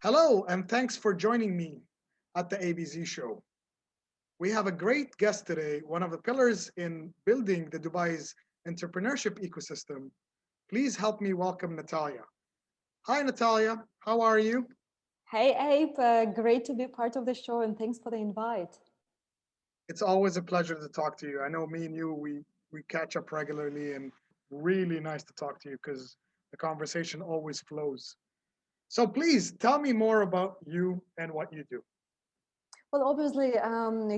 Hello, and thanks for joining me at the Abez Show. We have a great guest today, one of the pillars in building the Dubai's entrepreneurship ecosystem. Please help me welcome Natalia. Hi, Natalia. How are you? Hey Abe, great to be part of the show and thanks for the invite. It's always a pleasure to talk to you. I know me and you, we catch up regularly, and really nice to talk to you because the conversation always flows. So please tell me more about you and what you do. Well, obviously,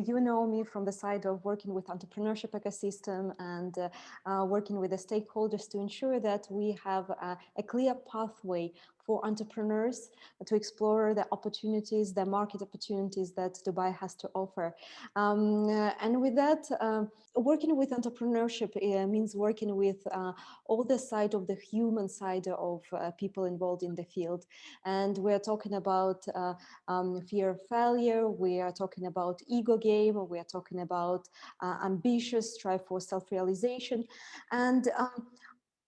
you know me from the side of working with entrepreneurship ecosystem and working with the stakeholders to ensure that we have a clear pathway for entrepreneurs to explore the opportunities, the market opportunities that Dubai has to offer. And with that, working with entrepreneurship means working with all the side of the human side of people involved in the field. And we're talking about fear of failure, we are talking about ego game, we are talking about ambitious strive for self-realization. And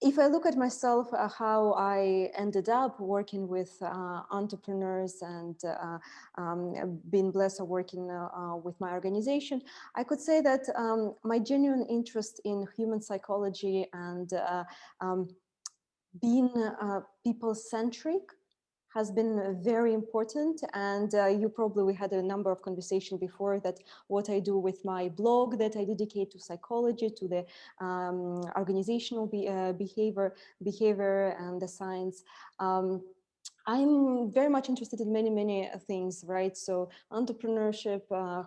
if I look at myself, how I ended up working with entrepreneurs and being blessed of working with my organization, I could say that my genuine interest in human psychology and um, being people-centric has been very important. And you probably, we had a number of conversations before that what I do with my blog that I dedicate to psychology, to the organizational behavior and the science. I'm very much interested in many things, right? So entrepreneurship,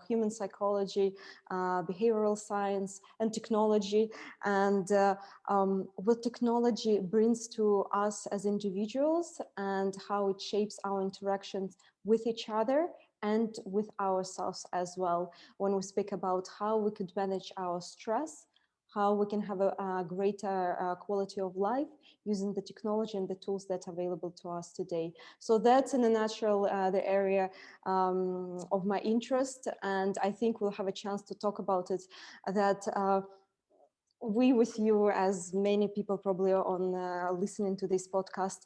human psychology, behavioral science, and technology, and what technology brings to us as individuals and how it shapes our interactions with each other and with ourselves as well. When we speak about how we could manage our stress, how we can have a greater quality of life using the technology and the tools that are available to us today. So that's in a nutshell the area of my interest, and I think we'll have a chance to talk about it, that we with you, as many people probably on listening to this podcast,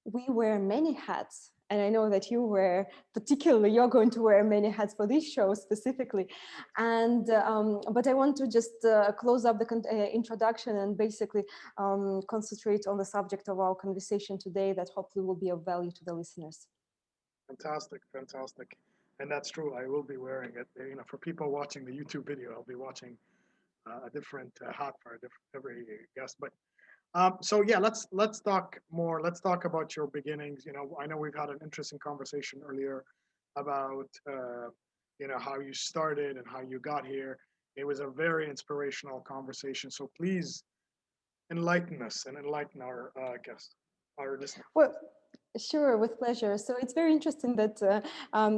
we wear many hats. And I know that you wear, particularly, you're going to wear many hats for this show specifically. And but I want to just close up the introduction and basically concentrate on the subject of our conversation today that hopefully will be of value to the listeners. Fantastic, fantastic. And that's true. I will be wearing it. For people watching the YouTube video, I'll be watching a different hat for every guest. But so yeah, let's talk more. Let's talk about your beginnings. I know we've had an interesting conversation earlier about how you started and how you got here. It was a very inspirational conversation. So please enlighten us and enlighten our guests, our listeners. Well, sure, with pleasure. So it's very interesting that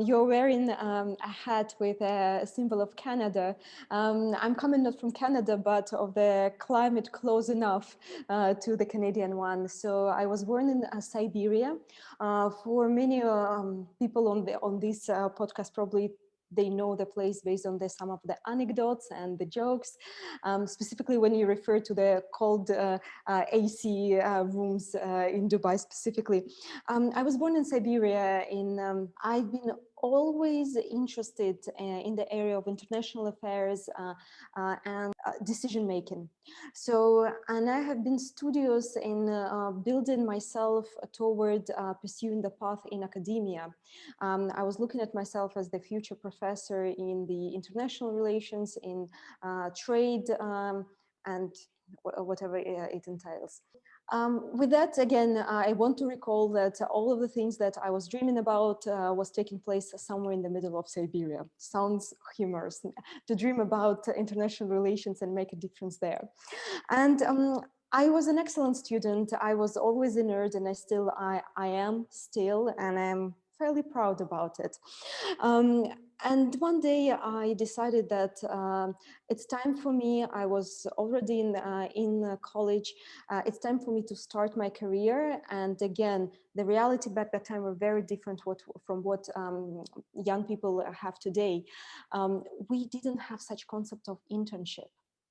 you're wearing a hat with a symbol of Canada. I'm coming not from Canada, but of the climate close enough to the Canadian one. So I was born in Siberia. For many people on this podcast, probably they know the place based on some of the anecdotes and the jokes, specifically when you refer to the cold AC rooms in Dubai specifically. I was born in Siberia. I've been always interested in the area of international affairs and decision making. So, and I have been studious in building myself toward pursuing the path in academia. I was looking at myself as the future professor in the international relations, in trade, and whatever it entails. With that, again, I want to recall that all of the things that I was dreaming about was taking place somewhere in the middle of Siberia. Sounds humorous to dream about international relations and make a difference there. And I was an excellent student. I was always a nerd, and I am still, and I'm fairly proud about it. Um, and one day I decided that it's time for me. I was already in college. It's time for me to start my career. And again, the reality back that time were very different from what young people have today. We didn't have such concept of internship.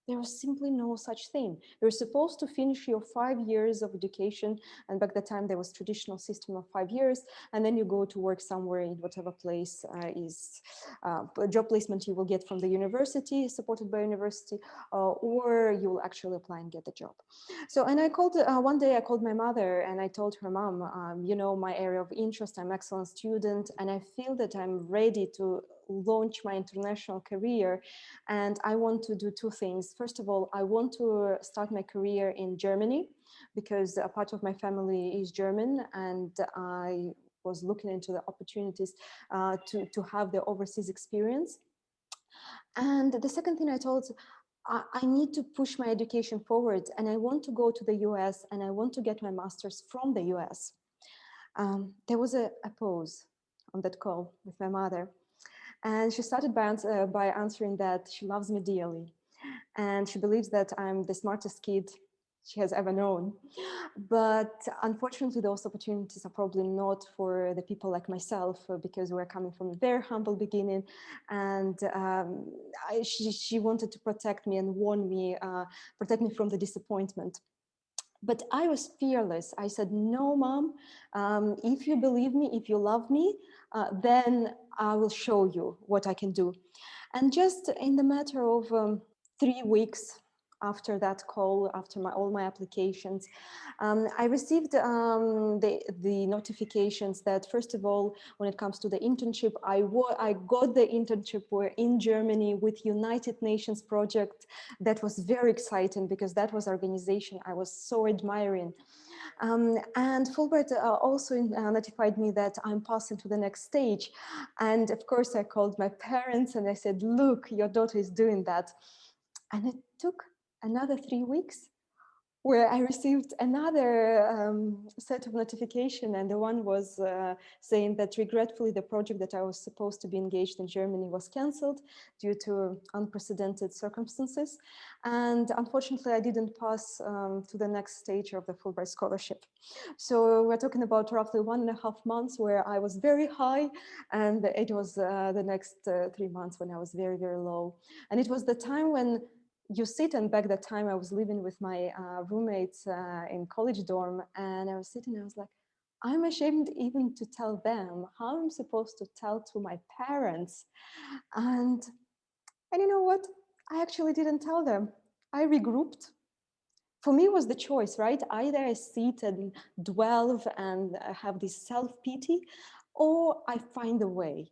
There was simply no such thing. You're supposed to finish your 5 years of education. And back that time, there was traditional system of 5 years. And then you go to work somewhere in whatever place is job placement you will get from the university, supported by university, or you will actually apply and get the job. So, and I called, one day I called my mother and I told her, Mom, you know, my area of interest, I'm an excellent student, and I feel that I'm ready to launch my international career. And I want to do two things. First of all, I want to start my career in Germany because a part of my family is German, and I was looking into the opportunities to have the overseas experience. And the second thing I told, I need to push my education forward, and I want to go to the US and I want to get my master's from the US. There was a pause on that call with my mother. And she started by answering that she loves me dearly. And she believes that I'm the smartest kid she has ever known. But unfortunately, those opportunities are probably not for the people like myself, because we're coming from a very humble beginning. And she wanted to protect me and warn me, protect me from the disappointment. But I was fearless. I said, no, Mom, if you believe me, if you love me, then I will show you what I can do. And just in the matter of 3 weeks after that call, after all my applications, I received the notifications that, first of all, when it comes to the internship, I got the internship in Germany with United Nations project. That was very exciting because that was organization I was so admiring. And Fulbright also notified me that I'm passing to the next stage. And of course, I called my parents and I said, look, your daughter is doing that. And it took another 3 weeks where I received another set of notification, and the one was saying that regretfully the project that I was supposed to be engaged in Germany was cancelled due to unprecedented circumstances. And unfortunately, I didn't pass to the next stage of the Fulbright scholarship. So we're talking about roughly 1.5 months where I was very high, and it was the next 3 months when I was very, very low. And it was the time when you sit, and back that time I was living with my roommates in college dorm, and I was sitting and I was like, I'm ashamed even to tell them. How I'm supposed to tell to my parents? And you know what? I actually didn't tell them. I regrouped. For me, it was the choice, right? Either I sit and dwell and have this self-pity, or I find a way.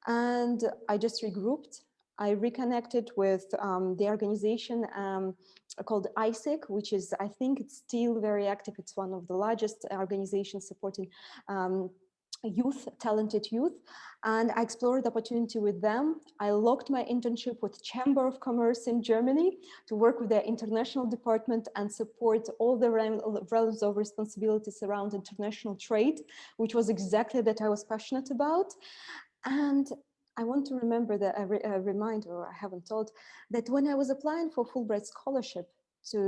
And I just regrouped. I reconnected with the organization called ISEC, which is, I think it's still very active. It's one of the largest organizations supporting youth, talented youth. And I explored the opportunity with them. I locked my internship with Chamber of Commerce in Germany to work with their international department and support all the realms of responsibilities around international trade, which was exactly that I was passionate about. And I want to remember that a reminder I haven't told, that when I was applying for Fulbright scholarship to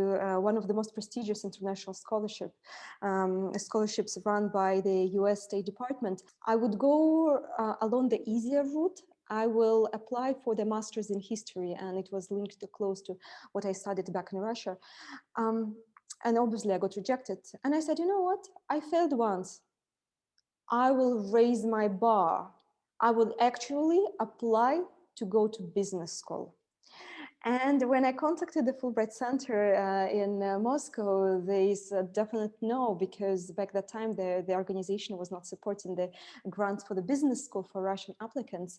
one of the most prestigious international scholarships run by the US State Department, I would go along the easier route. I will apply for the master's in history, and it was linked close to what I studied back in Russia. And obviously I got rejected. And I said, you know what? I failed once. I will raise my bar. I will actually apply to go to business school. And when I contacted the Fulbright Center in Moscow, they said definite no, because back that time the organization was not supporting the grants for the business school for Russian applicants.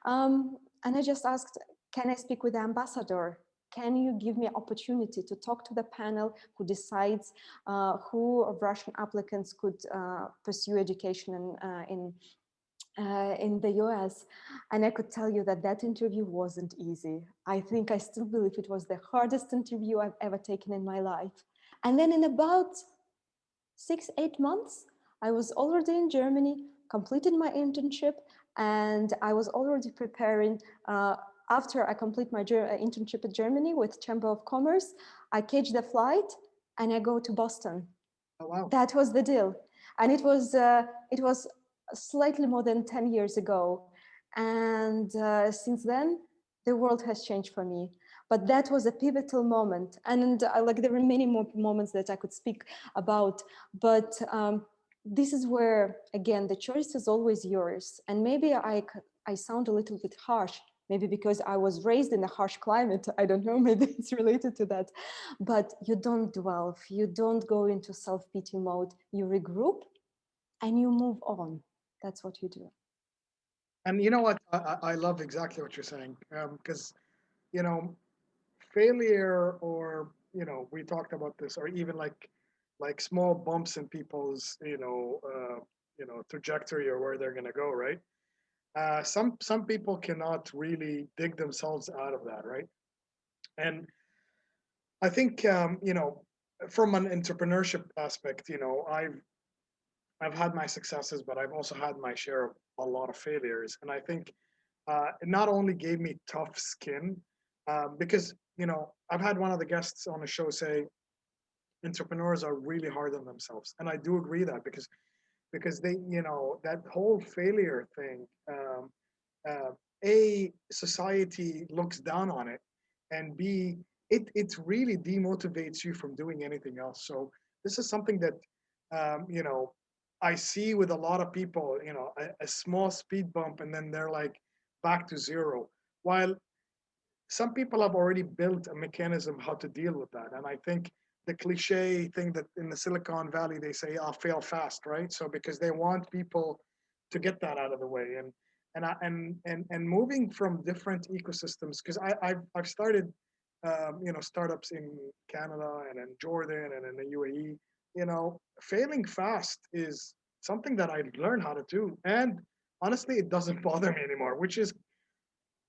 And I just asked, can I speak with the ambassador? Can you give me an opportunity to talk to the panel who decides who of Russian applicants could pursue education in the US? And I could tell you that that interview wasn't easy. I think I still believe it was the hardest interview I've ever taken in my life. And then in about 6-8 months, I was already in Germany, completed my internship, and I was already preparing. After I complete my internship in Germany with Chamber of Commerce, I catch the flight and I go to Boston. Oh, wow. That was the deal. And it was slightly more than 10 years ago. And since then, the world has changed for me. But that was a pivotal moment. And like there were many more moments that I could speak about, but this is where, again, the choice is always yours. And maybe I sound a little bit harsh, maybe because I was raised in a harsh climate. I don't know, maybe it's related to that. But you don't dwell, you don't go into self-pity mode. You regroup and you move on. That's what you do. And you know what? I love exactly what you're saying, because you know, failure, or we talked about this, or even like small bumps in people's trajectory or where they're gonna go, right? Some people cannot really dig themselves out of that, right? And I think from an entrepreneurship aspect, I've had my successes, but I've also had my share of a lot of failures. And I think it not only gave me tough skin, because I've had one of the guests on the show say entrepreneurs are really hard on themselves, and I do agree that because they that whole failure thing. A, society looks down on it, and B, it really demotivates you from doing anything else. So this is something that I see with a lot of people. A small speed bump, and then they're like back to zero. While some people have already built a mechanism how to deal with that. And I think the cliche thing that in the Silicon Valley they say, "I'll fail fast," right? So because they want people to get that out of the way, and moving from different ecosystems, because I've started startups in Canada and in Jordan and in the UAE. Failing fast is something that I learned how to do, and honestly, it doesn't bother me anymore, which is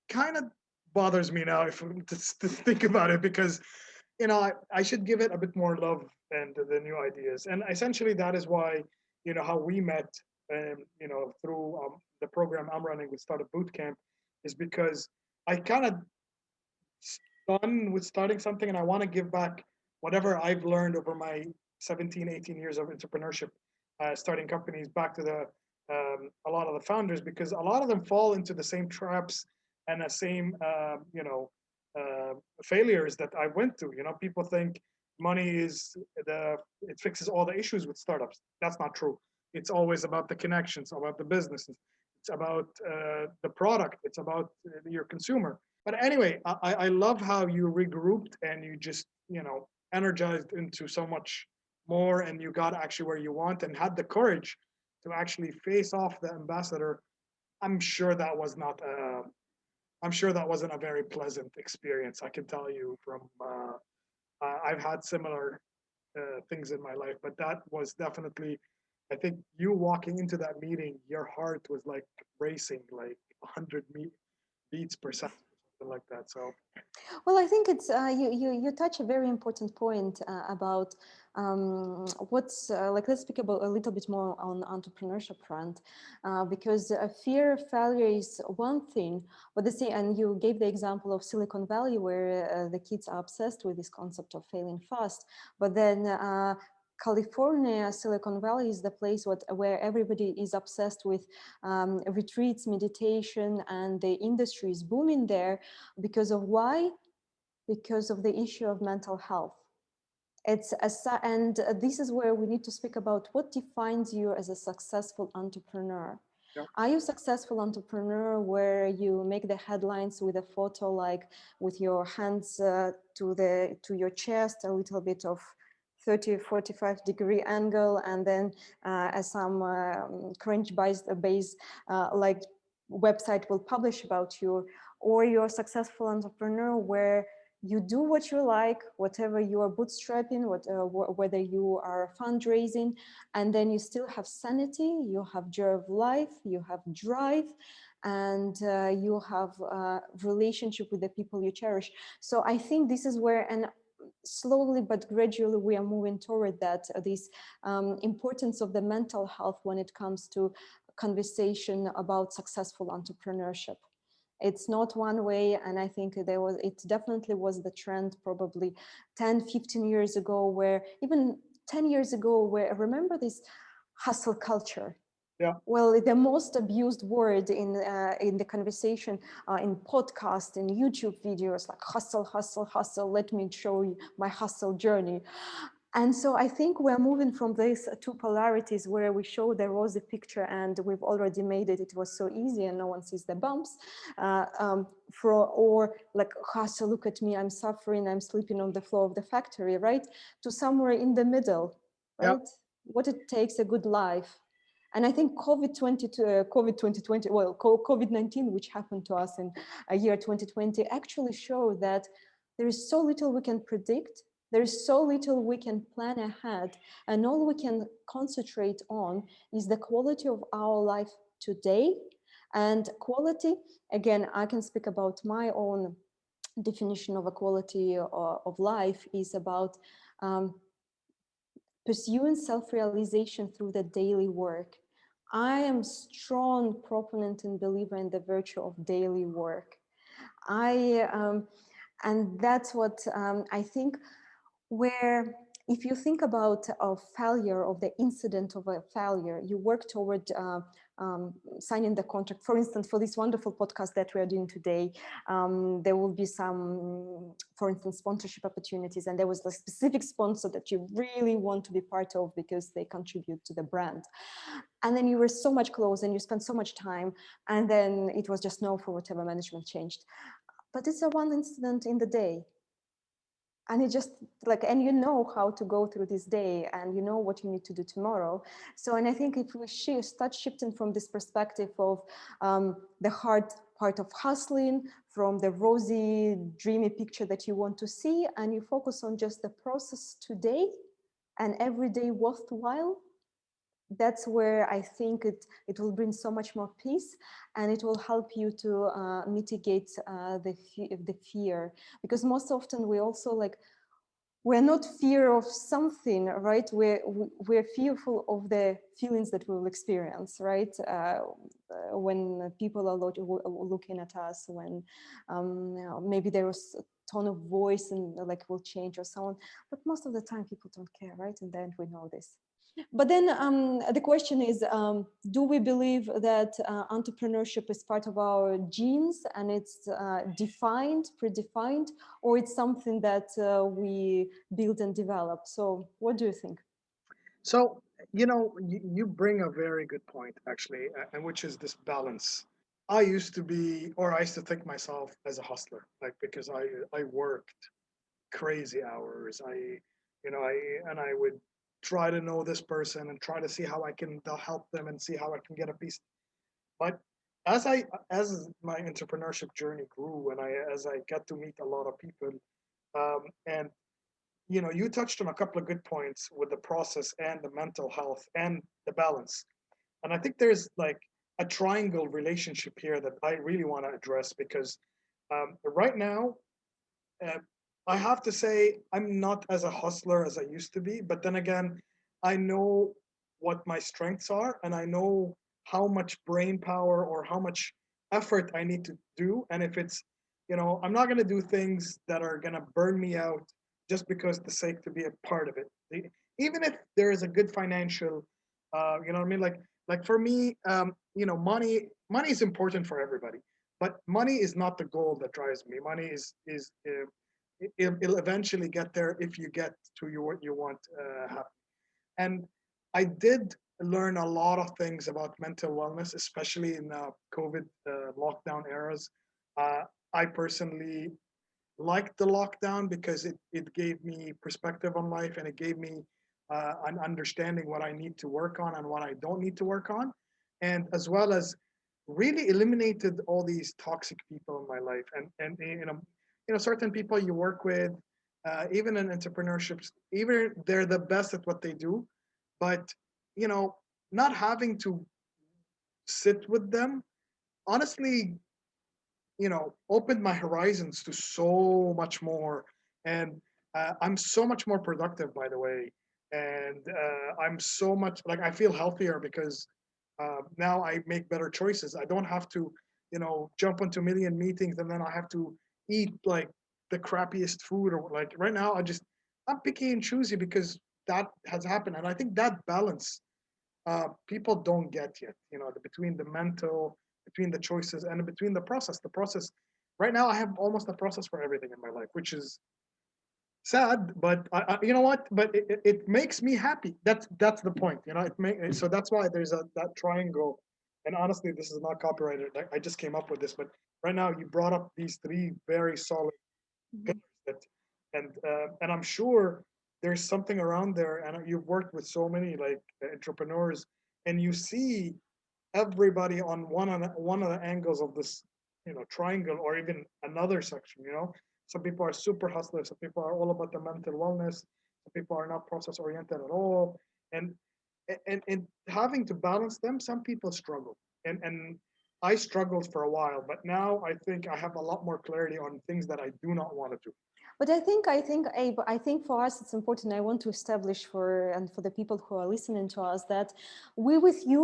kind of bothers me now if to think about it, because I should give it a bit more love and the new ideas. And essentially that is why how we met, through the program I'm running with Startup Bootcamp, is because I kind of done with starting something, and I want to give back whatever I've learned over my 17 18 years of entrepreneurship, starting companies, back to the a lot of the founders, because a lot of them fall into the same traps and the same failures that I went through. People think money is it fixes all the issues with startups. That's not true. It's always about the connections, about the businesses. It's about the product. It's about your consumer. But anyway, I love how you regrouped and you just energized into so much more, and you got actually where you want and had the courage to actually face off the ambassador. I'm sure that was not I'm sure that wasn't a very pleasant experience. I can tell you from I've had similar things in my life, but that was definitely. I think you walking into that meeting, your heart was like racing, like 100 beats per second, something like that. So Well, I think it's you touch a very important point about what's like. Let's speak about a little bit more on entrepreneurship front, because fear of failure is one thing, but the same. And you gave the example of Silicon Valley, where the kids are obsessed with this concept of failing fast, but then. California, Silicon Valley is the place where everybody is obsessed with retreats, meditation, and the industry is booming there because of why? Because of the issue of mental health. And this is where we need to speak about what defines you as a successful entrepreneur. yeah. Are you a successful entrepreneur where you make the headlines with a photo like with your hands to your chest, a little bit of 30-45 degree angle, and then some cringe base like website will publish about you? Or you're a successful entrepreneur where you do what you like, whatever you are bootstrapping, whether you are fundraising, and then you still have sanity, you have joy of life, you have drive, and you have a relationship with the people you cherish. So I think this is where, and slowly but gradually we are moving toward that, this importance of the mental health when it comes to conversation about successful entrepreneurship. It's not one way, and I think it definitely was the trend probably 10-15 years ago, where even 10 years ago, where remember this hustle culture. Yeah. Well, the most abused word in the conversation, in podcast, in YouTube videos, like hustle, hustle, hustle. Let me show you my hustle journey. And so I think we're moving from these two polarities where we show the rosy picture and we've already made it. It was so easy and no one sees the bumps. Or like, hustle, look at me, I'm suffering, I'm sleeping on the floor of the factory, right? To somewhere in the middle, Yeah. right? What it takes a good life. And I think COVID 2020, well, COVID-19, which happened to us in a year 2020, actually showed that there is so little we can predict. There is so little we can plan ahead. And all we can concentrate on is the quality of our life today. And quality, again, I can speak about my own definition of a quality of life is about pursuing self-realization through the daily work. I am strong proponent and believer in the virtue of daily work. And that's what I think where if you think about a failure of the incident of a failure, you work toward signing the contract. For instance, for this wonderful podcast that we are doing today, there will be some, for instance, sponsorship opportunities, and there was a specific sponsor that you really want to be part of because they contribute to the brand. And then you were so much close and you spent so much time, and then it was just no for whatever management changed. But it's a one incident in the day, and it just like, and you know how to go through this day and you know what you need to do tomorrow. So, and I think if we start shifting from this perspective of the hard part of hustling, from the rosy dreamy picture that you want to see, and you focus on just the process today and every day worthwhile, that's where I think it will bring so much more peace, and it will help you to mitigate the fear, because most often we also like, we're not fear of something, right? We're fearful of the feelings that we will experience, right? When people are looking at us, when maybe there was a tone of voice and like will change or so on. But most of the time people don't care, right? In the end, we know this. But then the question is, do we believe that entrepreneurship is part of our genes and it's predefined, or it's something that we build and develop? So what do you think? So, you bring a very good point, actually, and which is this balance. I used to be, or I used to think myself as a hustler, like because I worked crazy hours. I would try to know this person and try to see how I can help them and see how I can get a piece. But as my entrepreneurship journey grew and as I got to meet a lot of people, and you touched on a couple of good points with the process and the mental health and the balance. And I think there's like a triangle relationship here that I really want to address because right now, uh, I have to say I'm not as a hustler as I used to be. But then again, I know what my strengths are and I know how much brain power or how much effort I need to do. And if it's, I'm not going to do things that are going to burn me out just because the sake to be a part of it. Even if there is a good financial, you know what I mean? Like for me, money is important for everybody, but money is not the goal that drives me. Money is it'll eventually get there if you get to what you want happen. And I did learn a lot of things about mental wellness, especially in COVID lockdown eras. Uh, I personally liked the lockdown because it gave me perspective on life and it gave me an understanding what I need to work on and what I don't need to work on, and as well as really eliminated all these toxic people in my life and certain people you work with, even in entrepreneurships, even they're the best at what they do, but you know not having to sit with them honestly opened my horizons to so much more. And I'm so much more productive, by the way. And I'm so much like I feel healthier because now I make better choices. I don't have to, jump into a million meetings and then I have to eat like the crappiest food or like right now I'm picky and choosy because that has happened. And I think that balance people don't get yet. Between the mental, between the choices, and between the process. The process. Right now, I have almost a process for everything in my life, which is sad, but you know what? But it makes me happy. That's the point. So that's why there's that triangle. And honestly, this is not copyrighted. I just came up with this, but right now you brought up these three very solid Mhm. pillars and I'm sure there's something around there. And you've worked with so many like entrepreneurs, and you see everybody on one of the angles of this triangle, or even another section. Some people are super hustlers, some people are all about the mental wellness, some people are not process oriented at all, and and having to balance them, some people struggle, and I struggled for a while, but now I think I have a lot more clarity on things that I do not want to do. But Abe, I think for us it's important. I want to establish for the people who are listening to us that we with you,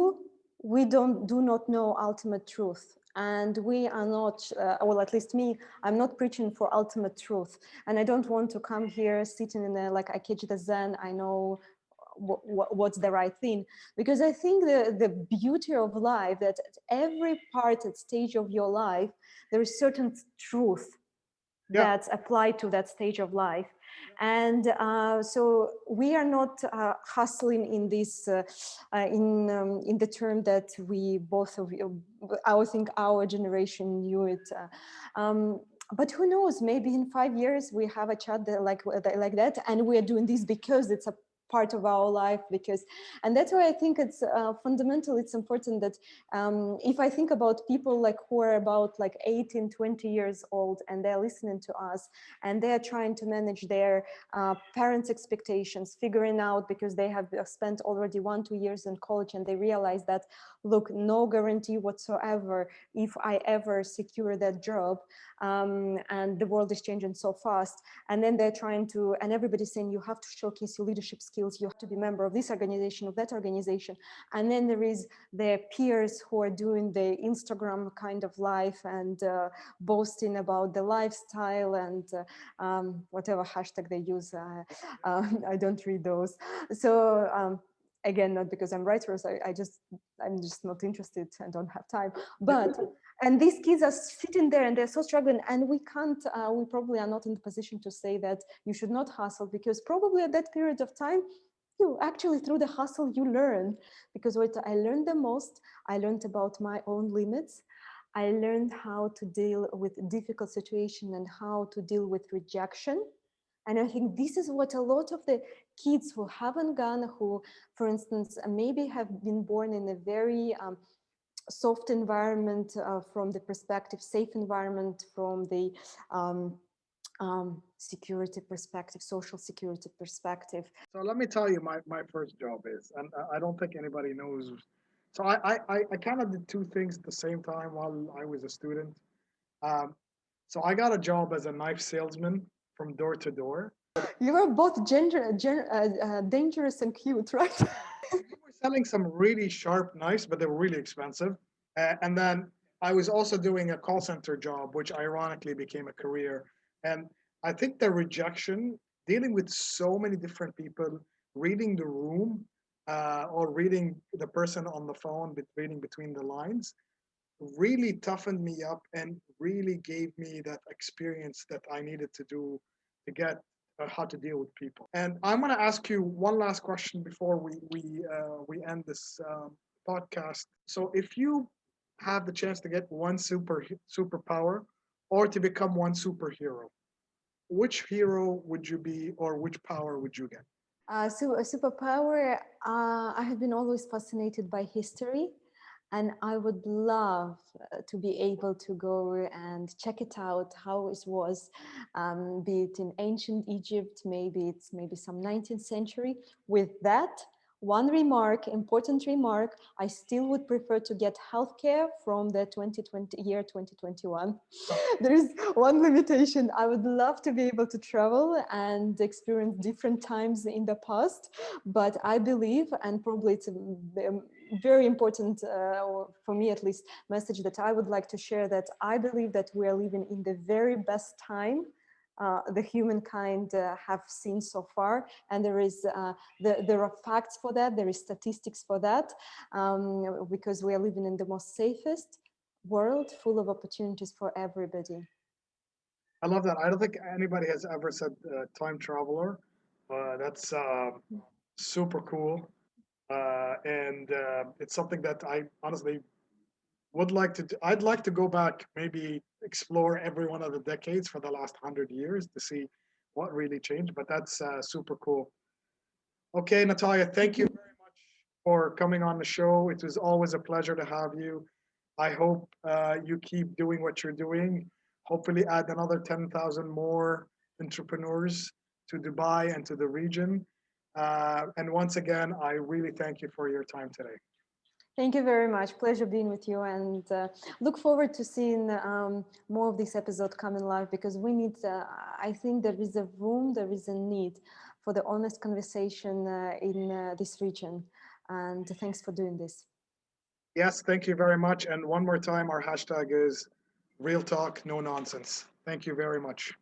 we do not know ultimate truth, and we are not, well, at least me, I'm not preaching for ultimate truth, and I don't want to come here sitting in a like I catch the Zen. I know what's the right thing, because I think the beauty of life that at every part and stage of your life there is certain truth Yeah, that's applied to that stage of life. And so we are not hustling in this, in the term that we both of you, I think our generation knew it. But who knows, maybe in 5 years we have a chat that, like that, and we are doing this because it's a part of our life, because, and that's why I think it's fundamental, it's important that if I think about people like who are about like 18, 20 years old, and they're listening to us, and they're trying to manage their parents' expectations, figuring out, because they have spent already 1-2 years in college, and they realize that, look, no guarantee whatsoever if I ever secure that job, and the world is changing so fast. And then they're trying to, and everybody's saying you have to showcase your leadership skills, you have to be a member of this organization, of that organization. And then there is their peers who are doing the Instagram kind of life, and boasting about the lifestyle, and whatever hashtag they use. I don't read those. So again, not because I'm writer, so I'm just not interested and don't have time. But and these kids are sitting there and they're so struggling, and we can't, we probably are not in the position to say that you should not hustle, because probably at that period of time, you actually, through the hustle, you learn. Because what I learned the most, I learned about my own limits. I learned how to deal with difficult situation and how to deal with rejection. And I think this is what a lot of the kids who haven't gone, who, for instance, maybe have been born in a very soft environment, from the perspective, safe environment, from the security perspective, social security perspective. so let me tell you, my first job is, and I don't think anybody knows. So I kind of did two things at the same time while I was a student. um, so I got a job as a knife salesman from door to door. You were both dangerous and cute, right? We were selling some really sharp knives, but they were really expensive. And then I was also doing a call center job, which ironically became a career. And I think the rejection, dealing with so many different people, reading the room, or reading the person on the phone, reading between the lines, really toughened me up and really gave me that experience that I needed to do to get how to deal with people. And I'm going to ask you one last question before we end this podcast. So, if you have the chance to get one superpower, or to become one superhero, which hero would you be, or which power would you get? So a superpower, I have been always fascinated by history, and I would love to be able to go and check it out, how it was, be it in ancient Egypt, maybe some 19th century. With that, one remark, important remark, I still would prefer to get healthcare from the 2020 year 2021. There is one limitation. I would love to be able to travel and experience different times in the past, but I believe, and probably it's a very important, for me at least, message that I would like to share, that I believe that we are living in the very best time the humankind have seen so far. And there are facts for that, there is statistics for that, because we are living in the most safest world, full of opportunities for everybody. I love that. I don't think anybody has ever said time traveler. That's super cool. And it's something that I honestly would like to do. I'd like to go back, maybe explore every one of the decades for the last 100 years to see what really changed. But that's super cool. Okay, Natalia, thank you very much for coming on the show. It was always a pleasure to have you. I hope you keep doing what you're doing. Hopefully, add another 10,000 more entrepreneurs to Dubai and to the region. And once again, I really thank you for your time today. Thank you very much. Pleasure being with you, and look forward to seeing more of this episode coming live, because we need, I think there is a room, there is a need for the honest conversation in this region. And thanks for doing this. Yes, thank you very much. And one more time, our hashtag is real talk, no nonsense. Thank you very much.